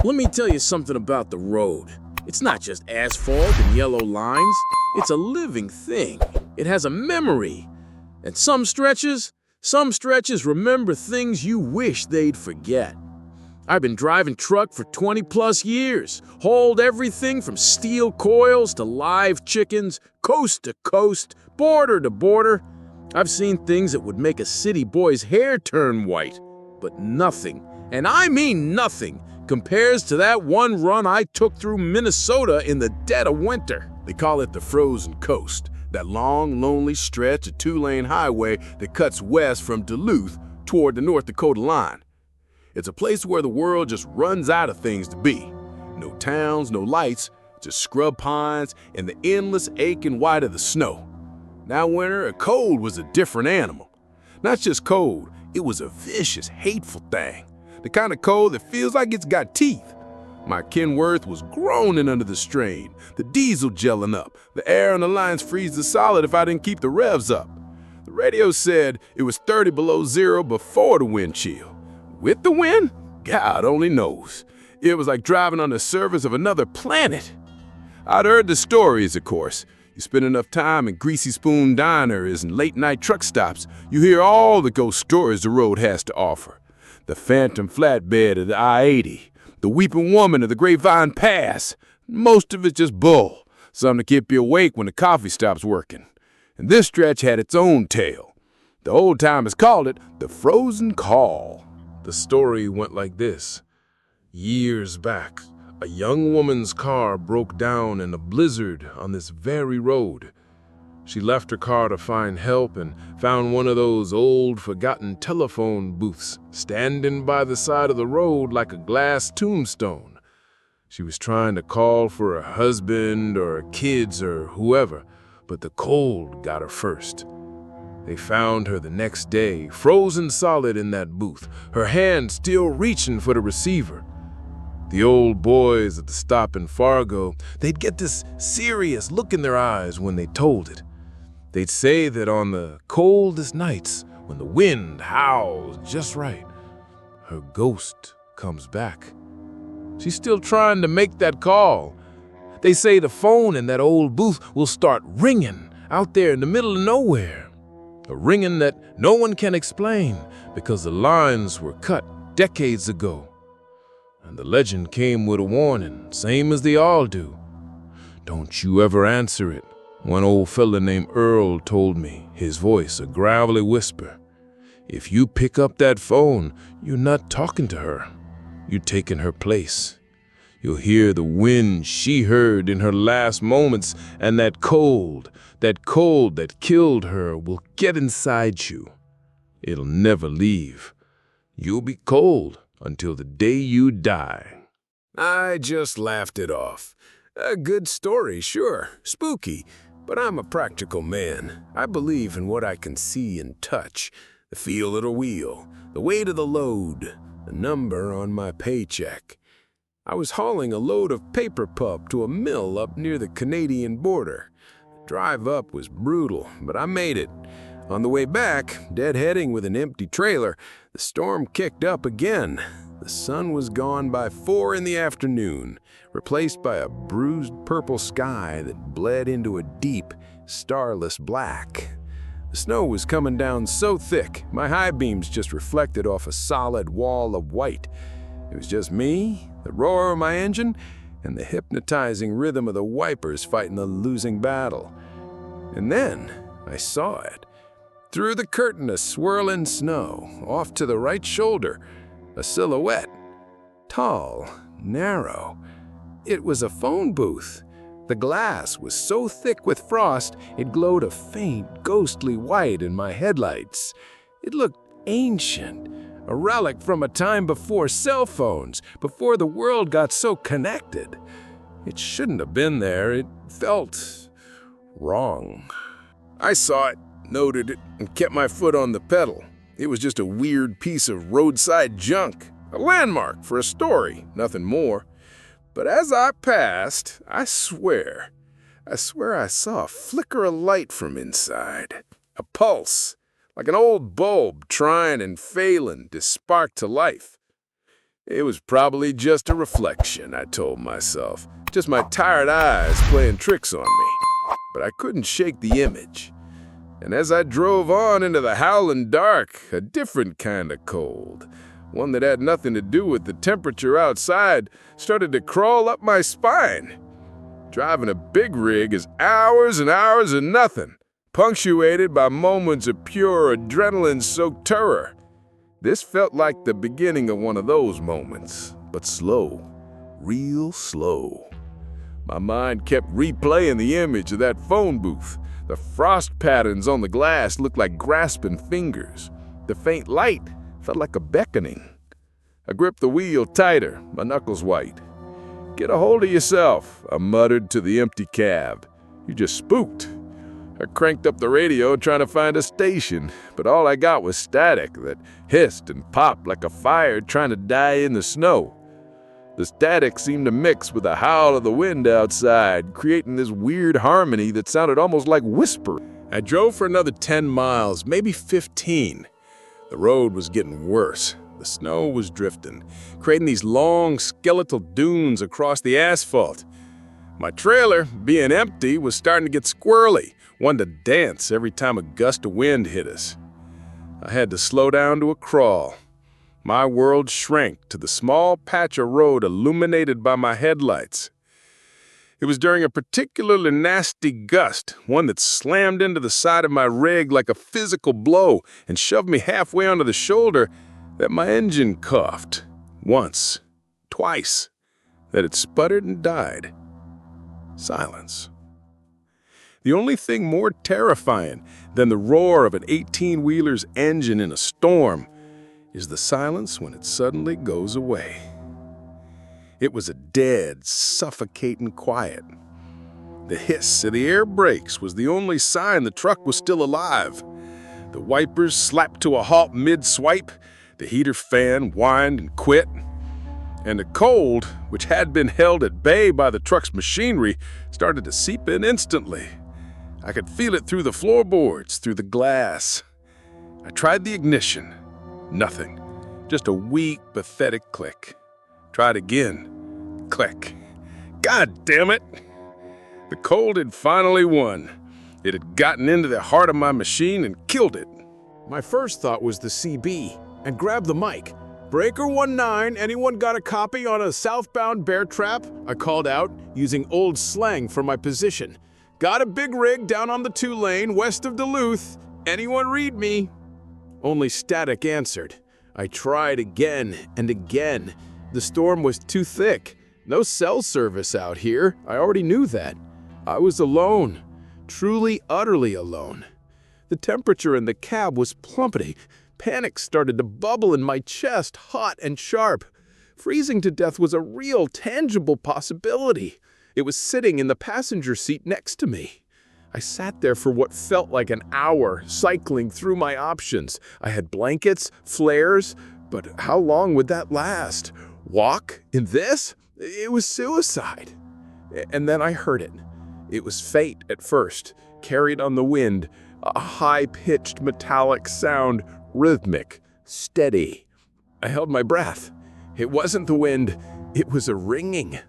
Let me tell you something about the road. It's not just asphalt and yellow lines. It's a living thing. It has a memory. And some stretches remember things you wish they'd forget. I've been driving truck for 20+ years, hauled everything from steel coils to live chickens, coast to coast, border to border. I've seen things that would make a city boy's hair turn white, but nothing, and I mean nothing, compares to that one run I took through Minnesota in the dead of winter. They call it the frozen coast, that long, lonely stretch of two-lane highway that cuts west from Duluth toward the North Dakota line. It's a place where the world just runs out of things to be. No towns, no lights, just scrub pines and the endless aching white of the snow. Now winter, cold was a different animal. Not just cold, it was a vicious, hateful thing. The kind of cold that feels like it's got teeth. My Kenworth was groaning under the strain, the diesel gelling up, the air on the lines freezing solid if I didn't keep the revs up. The radio said it was 30 below zero before the wind chill. With the wind? God only knows. It was like driving on the surface of another planet. I'd heard the stories, of course. You spend enough time in greasy spoon diners and late-night truck stops, you hear all the ghost stories the road has to offer. The phantom flatbed of the I-80, the weeping woman of the Grapevine Pass. Most of it's just bull, something to keep you awake when the coffee stops working. And this stretch had its own tale. The old-timers called it the Frozen Call. The story went like this. Years back, a young woman's car broke down in a blizzard on this very road. She left her car to find help and found one of those old, forgotten telephone booths standing by the side of the road like a glass tombstone. She was trying to call for her husband or her kids or whoever, but the cold got her first. They found her the next day, frozen solid in that booth, her hand still reaching for the receiver. The old boys at the stop in Fargo, they'd get this serious look in their eyes when they told it. They'd say that on the coldest nights, when the wind howls just right, her ghost comes back. She's still trying to make that call. They say the phone in that old booth will start ringing out there in the middle of nowhere. A ringing that no one can explain because the lines were cut decades ago. And the legend came with a warning, same as they all do. Don't you ever answer it. One old fella named Earl told me, his voice a gravelly whisper. If you pick up that phone, you're not talking to her. You're taking her place. You'll hear the wind she heard in her last moments, and that cold that killed her will get inside you. It'll never leave. You'll be cold until the day you die. I just laughed it off. A good story, sure, spooky, but I'm a practical man. I believe in what I can see and touch, the feel of the wheel, the weight of the load, the number on my paycheck. I was hauling a load of paper pulp to a mill up near the Canadian border. The drive up was brutal, but I made it. On the way back, deadheading with an empty trailer, the storm kicked up again. The sun was gone by 4 in the afternoon, replaced by a bruised purple sky that bled into a deep, starless black. The snow was coming down so thick, my high beams just reflected off a solid wall of white. It was just me, the roar of my engine, and the hypnotizing rhythm of the wipers fighting the losing battle. And then I saw it. Through the curtain of swirling snow, off to the right shoulder, a silhouette. Tall, narrow. It was a phone booth. The glass was so thick with frost, it glowed a faint, ghostly white in my headlights. It looked ancient, a relic from a time before cell phones, before the world got so connected. It shouldn't have been there. It felt wrong. I saw it, noted it, and kept my foot on the pedal. It was just a weird piece of roadside junk, a landmark for a story, nothing more. But as I passed, I swear I saw a flicker of light from inside, a pulse, like an old bulb trying and failing to spark to life. It was probably just a reflection, I told myself. Just my tired eyes playing tricks on me. But I couldn't shake the image. And as I drove on into the howling dark, a different kind of cold, one that had nothing to do with the temperature outside, started to crawl up my spine. Driving a big rig is hours and hours of nothing, punctuated by moments of pure adrenaline-soaked terror. This felt like the beginning of one of those moments, but slow, real slow. My mind kept replaying the image of that phone booth. The frost patterns on the glass looked like grasping fingers. The faint light felt like a beckoning. I gripped the wheel tighter, my knuckles white. "Get a hold of yourself," I muttered to the empty cab. "You just spooked." I cranked up the radio trying to find a station, but all I got was static that hissed and popped like a fire trying to die in the snow. The static seemed to mix with the howl of the wind outside, creating this weird harmony that sounded almost like whisper. I drove for another 10 miles, maybe 15. The road was getting worse. The snow was drifting, creating these long skeletal dunes across the asphalt. My trailer, being empty, was starting to get squirrely, one to dance every time a gust of wind hit us. I had to slow down to a crawl. My world shrank to the small patch of road illuminated by my headlights. It was during a particularly nasty gust, one that slammed into the side of my rig like a physical blow and shoved me halfway onto the shoulder, that my engine coughed. Once, twice, that it sputtered and died. Silence. The only thing more terrifying than the roar of an 18-wheeler's engine in a storm is the silence when it suddenly goes away. It was a dead, suffocating quiet. The hiss of the air brakes was the only sign the truck was still alive. The wipers slapped to a halt mid-swipe, the heater fan whined and quit, and the cold, which had been held at bay by the truck's machinery, started to seep in instantly. I could feel it through the floorboards, through the glass. I tried the ignition. Nothing. Just a weak, pathetic click. Tried again. Click. God damn it! The cold had finally won. It had gotten into the heart of my machine and killed it. My first thought was the CB, and grab the mic. "Breaker 19, anyone got a copy on a southbound bear trap?" I called out, using old slang for my position. "Got a big rig down on the 2-lane west of Duluth. Anyone read me?" Only static answered. I tried again and again. The storm was too thick. No cell service out here. I already knew that. I was alone. Truly, utterly alone. The temperature in the cab was plummeting. Panic started to bubble in my chest, hot and sharp. Freezing to death was a real, tangible possibility. It was sitting in the passenger seat next to me. I sat there for what felt like an hour, cycling through my options. I had blankets, flares, but how long would that last? Walk in this? It was suicide. And then I heard it. It was faint at first, carried on the wind, a high-pitched metallic sound, rhythmic, steady. I held my breath. It wasn't the wind, it was a ringing.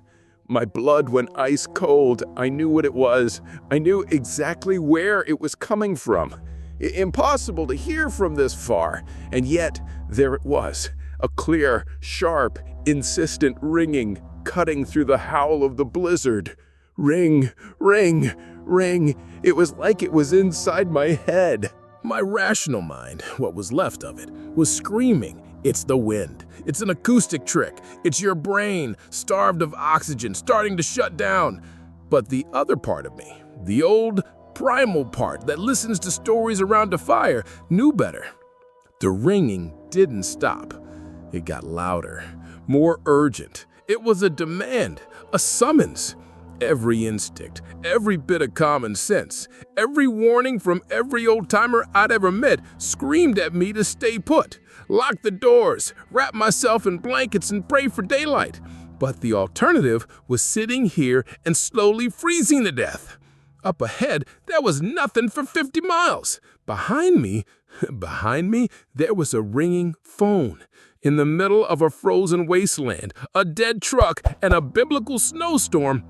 My blood went ice cold. I knew what it was. I knew exactly where it was coming from. Impossible to hear from this far, and yet there it was, a clear, sharp, insistent ringing, cutting through the howl of the blizzard. Ring, ring, ring. It was like it was inside my head. My rational mind, what was left of it, was screaming, "It's the wind. It's an acoustic trick. It's your brain, starved of oxygen, starting to shut down." But the other part of me, the old primal part that listens to stories around a fire, knew better. The ringing didn't stop. It got louder, more urgent. It was a demand, a summons. Every instinct, every bit of common sense, every warning from every old-timer I'd ever met screamed at me to stay put, lock the doors, wrap myself in blankets and pray for daylight. But the alternative was sitting here and slowly freezing to death. Up ahead, there was nothing for 50 miles. Behind me, there was a ringing phone. in the middle of a frozen wasteland, a dead truck, and a biblical snowstorm,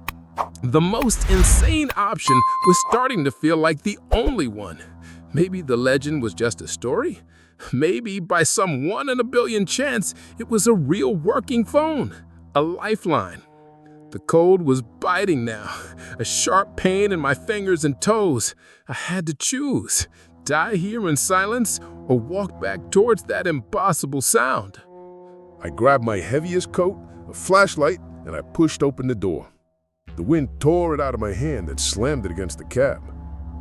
the most insane option was starting to feel like the only one. Maybe the legend was just a story. Maybe by some 1 in a billion chance, it was a real working phone, a lifeline. The cold was biting now, a sharp pain in my fingers and toes. I had to choose, die here in silence or walk back towards that impossible sound. I grabbed my heaviest coat, a flashlight, and I pushed open the door. The wind tore it out of my hand and slammed it against the cab.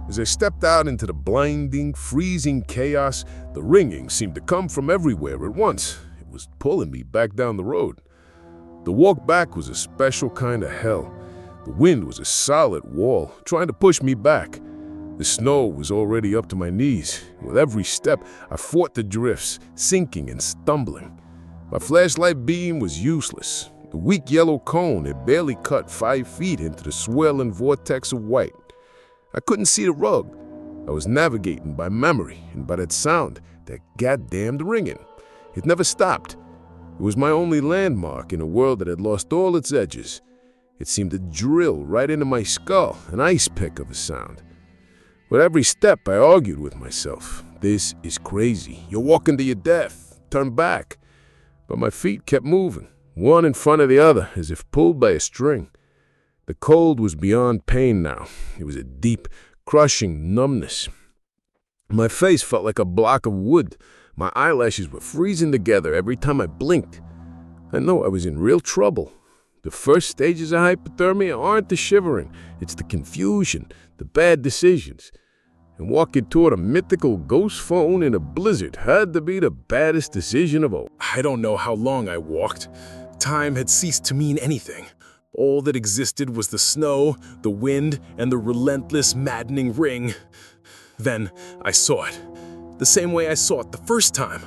As I stepped out into the blinding, freezing chaos, the ringing seemed to come from everywhere at once. It was pulling me back down the road. The walk back was a special kind of hell. The wind was a solid wall, trying to push me back. The snow was already up to my knees. With every step, I fought the drifts, sinking and stumbling. My flashlight beam was useless. The weak yellow cone had barely cut 5 feet into the swirling vortex of white. I couldn't see the rug. I was navigating by memory and by that sound, that goddamned ringing. It never stopped. It was my only landmark in a world that had lost all its edges. It seemed to drill right into my skull, an ice pick of a sound. With every step, I argued with myself. This is crazy. You're walking to your death. Turn back. But my feet kept moving, one in front of the other, as if pulled by a string. The cold was beyond pain now. It was a deep, crushing numbness. My face felt like a block of wood. My eyelashes were freezing together every time I blinked. I know I was in real trouble. The first stages of hypothermia aren't the shivering. It's the confusion, the bad decisions. And walking toward a mythical ghost phone in a blizzard had to be the baddest decision of all. I don't know how long I walked. Time had ceased to mean anything. All that existed was the snow, the wind, and the relentless, maddening ring. Then I saw it, the same way I saw it the first time.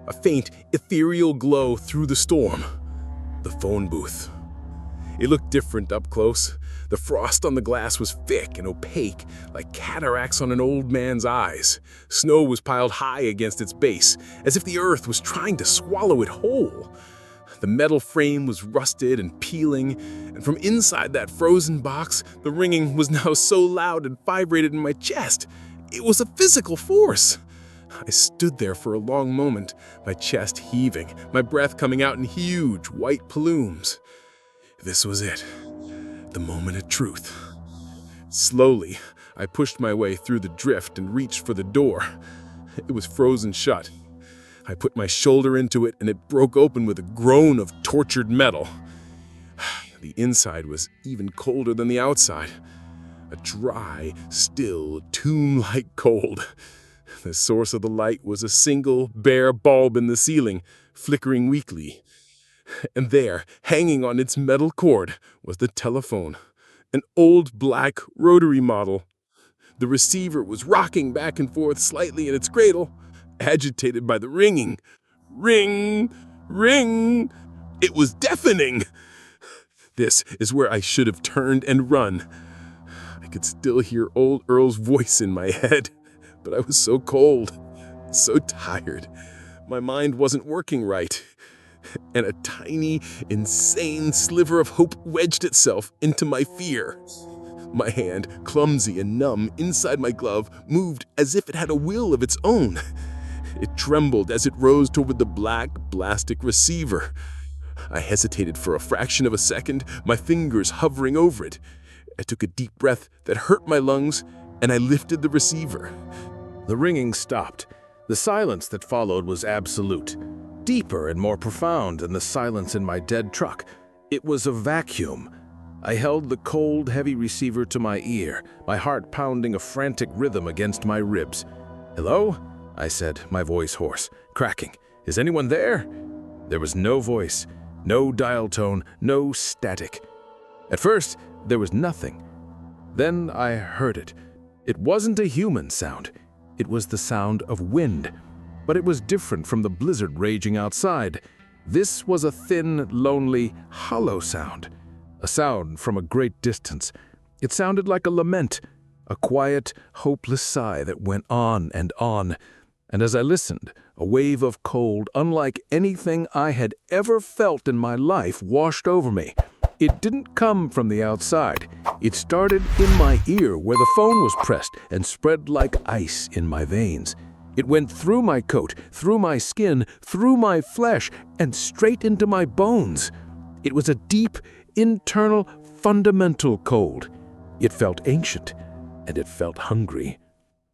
A faint, ethereal glow through the storm. The phone booth. It looked different up close. The frost on the glass was thick and opaque, like cataracts on an old man's eyes. Snow was piled high against its base, as if the earth was trying to swallow it whole. The metal frame was rusted and peeling, and from inside that frozen box, the ringing was now so loud it vibrated in my chest. It was a physical force. I stood there for a long moment, my chest heaving, my breath coming out in huge white plumes. This was it, the moment of truth. Slowly, I pushed my way through the drift and reached for the door. It was frozen shut. I put my shoulder into it and it broke open with a groan of tortured metal. The inside was even colder than the outside. A dry, still, tomb-like cold. The source of the light was a single, bare bulb in the ceiling, flickering weakly. And there, hanging on its metal cord, was the telephone, an old black rotary model. The receiver was rocking back and forth slightly in its cradle, agitated by the ringing. Ring, ring. It was deafening. This is where I should have turned and run. I could still hear old Earl's voice in my head, but I was so cold, so tired. My mind wasn't working right. And a tiny, insane sliver of hope wedged itself into my fear. My hand, clumsy and numb inside my glove, moved as if it had a will of its own. It trembled as it rose toward the black, plastic receiver. I hesitated for a fraction of a second, my fingers hovering over it. I took a deep breath that hurt my lungs, and I lifted the receiver. The ringing stopped. The silence that followed was absolute, deeper and more profound than the silence in my dead truck. It was a vacuum. I held the cold, heavy receiver to my ear, my heart pounding a frantic rhythm against my ribs. "Hello?" I said, my voice hoarse, cracking. "Is anyone there?" There was no voice, no dial tone, no static. At first, there was nothing. Then I heard it. It wasn't a human sound. It was the sound of wind. But it was different from the blizzard raging outside. This was a thin, lonely, hollow sound. A sound from a great distance. It sounded like a lament, a quiet, hopeless sigh that went on. And as I listened, A wave of cold, unlike anything I had ever felt in my life, washed over me. It didn't come from the outside. It started in my ear where the phone was pressed and spread like ice in my veins. It went through my coat, through my skin, through my flesh, and straight into my bones. It was a deep, internal, fundamental cold. It felt ancient, and it felt hungry.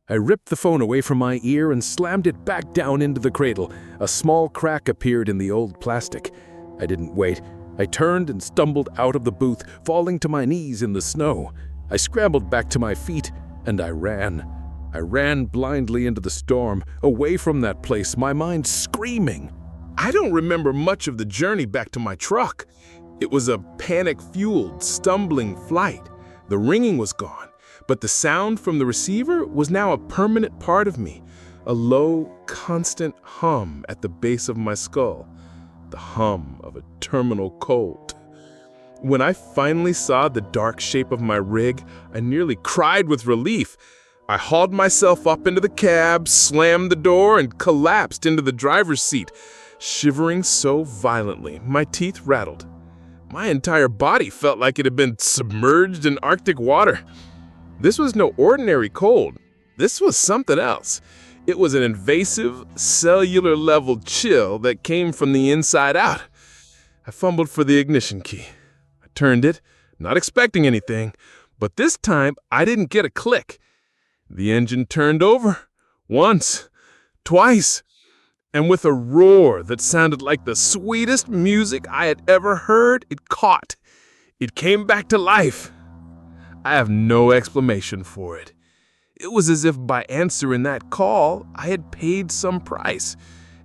I ripped the phone away from my ear and slammed it back down into the cradle. A small crack appeared in the old plastic. I didn't wait. I turned and stumbled out of the booth, falling to my knees in the snow. I scrambled back to my feet, and I ran. I ran blindly into the storm, away from that place, my mind screaming. I don't remember much of the journey back to my truck. It was a panic-fueled, stumbling flight. The ringing was gone, but the sound from the receiver was now a permanent part of me, a low, constant hum at the base of my skull, the hum of a terminal cold. When I finally saw the dark shape of my rig, I nearly cried with relief. I hauled myself up into the cab, slammed the door, and collapsed into the driver's seat, shivering so violently my teeth rattled. My entire body felt like it had been submerged in Arctic water. This was no ordinary cold. This was something else. It was an invasive, cellular-level chill that came from the inside out. I fumbled for the ignition key. I turned it, not expecting anything, but this time I didn't get a click. The engine turned over, once, twice, and with a roar that sounded like the sweetest music I had ever heard, it caught. It came back to life. I have no explanation for it. It was as if by answering that call, I had paid some price,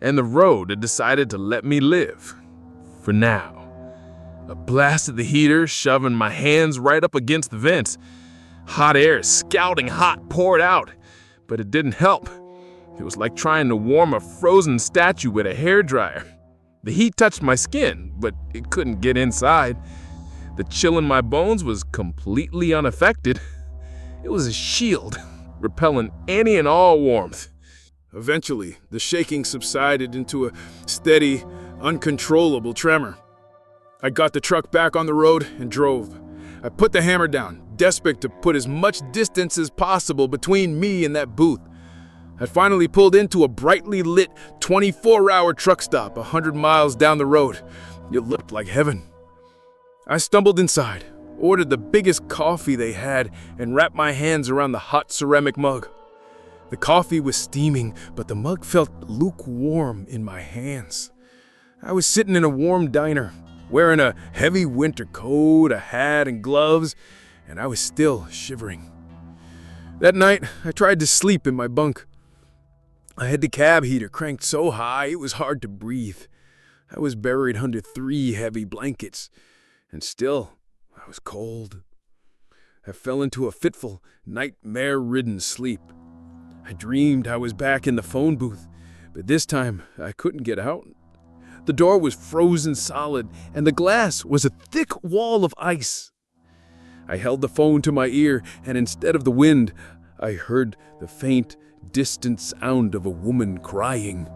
and the road had decided to let me live. For now. I blasted the heater, shoving my hands right up against the vents. Hot air, scalding hot, poured out, but it didn't help. It was like trying to warm a frozen statue with a hairdryer. The heat touched my skin, but it couldn't get inside. The chill in my bones was completely unaffected. It was a shield, repelling any and all warmth. Eventually, the shaking subsided into a steady, uncontrollable tremor. I got the truck back on the road and drove. I put the hammer down, desperate to put as much distance as possible between me and that booth. I finally pulled into a brightly lit 24-hour truck stop 100 miles down the road. It looked like heaven. I stumbled inside, ordered the biggest coffee they had, and wrapped my hands around the hot ceramic mug. The coffee was steaming, but the mug felt lukewarm in my hands. I was sitting in a warm diner, wearing a heavy winter coat, a hat, and gloves, and I was still shivering. That night, I tried to sleep in my bunk. I had the cab heater cranked so high it was hard to breathe. I was buried under 3 heavy blankets, and still I was cold. I fell into a fitful, nightmare-ridden sleep. I dreamed I was back in the phone booth, but this time I couldn't get out. The door was frozen solid, and the glass was a thick wall of ice. I held the phone to my ear, and instead of the wind, I heard the faint, distant sound of a woman crying.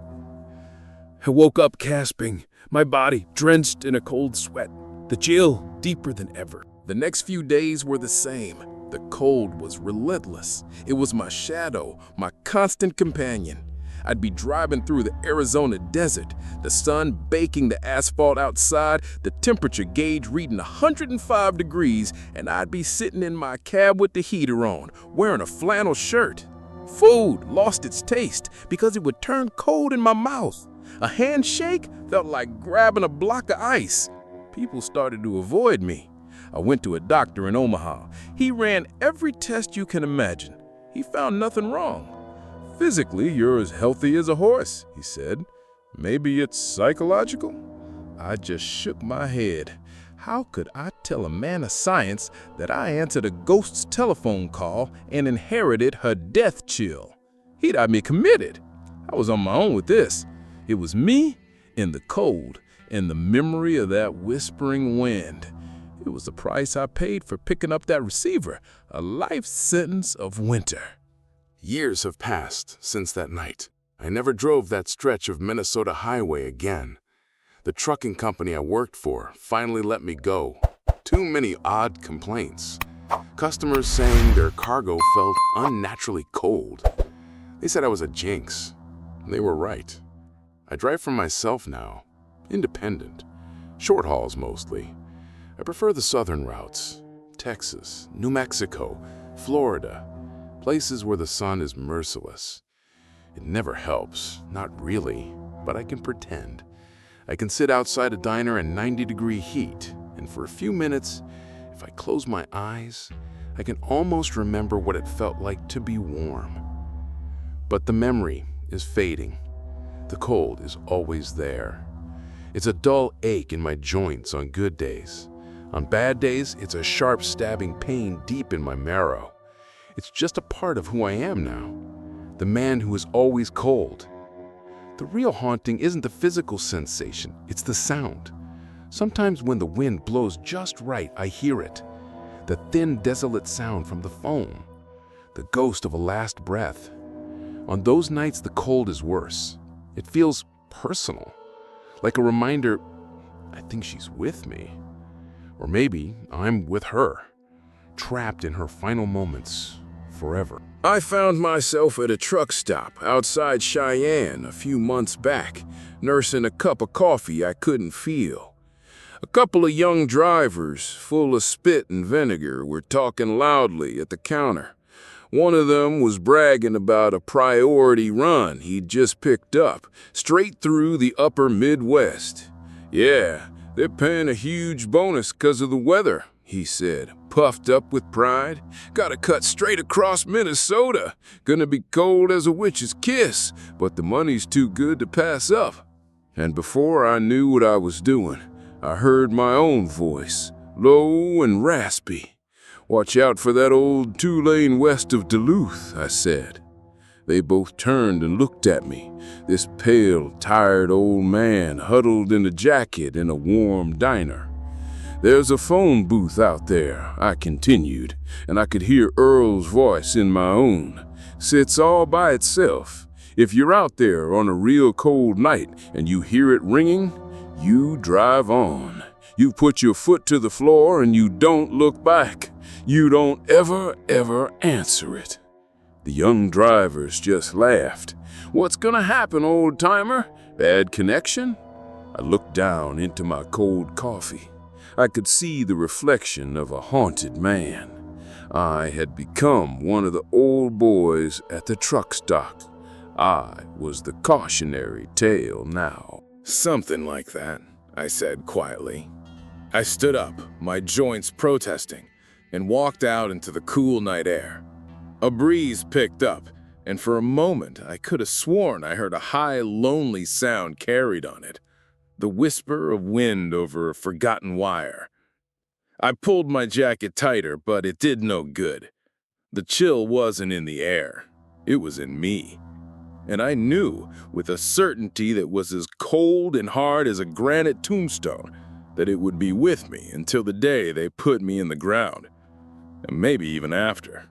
I woke up gasping, my body drenched in a cold sweat, the chill deeper than ever. The next few days were the same. The cold was relentless. It was my shadow, my constant companion. I'd be driving through the Arizona desert, the sun baking the asphalt outside, the temperature gauge reading 105 degrees, and I'd be sitting in my cab with the heater on, wearing a flannel shirt. Food lost its taste because it would turn cold in my mouth. A handshake felt like grabbing a block of ice. People started to avoid me. I went to a doctor in Omaha. He ran every test you can imagine. He found nothing wrong. "Physically, you're as healthy as a horse," he said. "Maybe it's psychological?" I just shook my head. How could I tell a man of science that I answered a ghost's telephone call and inherited her death chill? He'd have me committed. I was on my own with this. It was me in the cold and the memory of that whispering wind. It was the price I paid for picking up that receiver, a life sentence of winter. Years have passed since that night. I never drove that stretch of Minnesota highway again. The trucking company I worked for finally let me go. Too many odd complaints. Customers saying their cargo felt unnaturally cold. They said I was a jinx. They were right. I drive for myself now, independent. Short hauls mostly. I prefer the southern routes. Texas, New Mexico, Florida. Places where the sun is merciless. It never helps, not really, but I can pretend. I can sit outside a diner in 90-degree heat, and for a few minutes, if I close my eyes, I can almost remember what it felt like to be warm. But the memory is fading. The cold is always there. It's a dull ache in my joints on good days. On bad days, it's a sharp stabbing pain deep in my marrow. It's just a part of who I am now. The man who is always cold. The real haunting isn't the physical sensation, it's the sound. Sometimes when the wind blows just right, I hear it. The thin, desolate sound from the foam. The ghost of a last breath. On those nights, the cold is worse. It feels personal. Like a reminder, I think she's with me. Or maybe I'm with her, trapped in her final moments forever. I found myself at a truck stop outside Cheyenne a few months back, nursing a cup of coffee I couldn't feel. A couple of young drivers, full of spit and vinegar, were talking loudly at the counter. One of them was bragging about a priority run he'd just picked up, straight through the upper Midwest. Yeah, they're paying a huge bonus 'cause of the weather, he said, puffed up with pride. Gotta cut straight across Minnesota. Gonna be cold as a witch's kiss, but the money's too good to pass up. And before I knew what I was doing, I heard my own voice, low and raspy. Watch out for that old 2-lane west of Duluth, I said. They both turned and looked at me, this pale, tired old man huddled in a jacket in a warm diner. There's a phone booth out there, I continued, and I could hear Earl's voice in my own. Sits all by itself. If you're out there on a real cold night and you hear it ringing, you drive on. You put your foot to the floor and you don't look back. You don't ever answer it. The young drivers just laughed. What's gonna happen, old-timer? Bad connection? I looked down into my cold coffee. I could see the reflection of a haunted man. I had become one of the old boys at the truck stop. I was the cautionary tale now. Something like that, I said quietly. I stood up, my joints protesting, and walked out into the cool night air. A breeze picked up, and for a moment I could have sworn I heard a high, lonely sound carried on it. The whisper of wind over a forgotten wire. I pulled my jacket tighter, but it did no good. The chill wasn't in the air. It was in me. And I knew, with a certainty that was as cold and hard as a granite tombstone, that it would be with me until the day they put me in the ground, and maybe even after.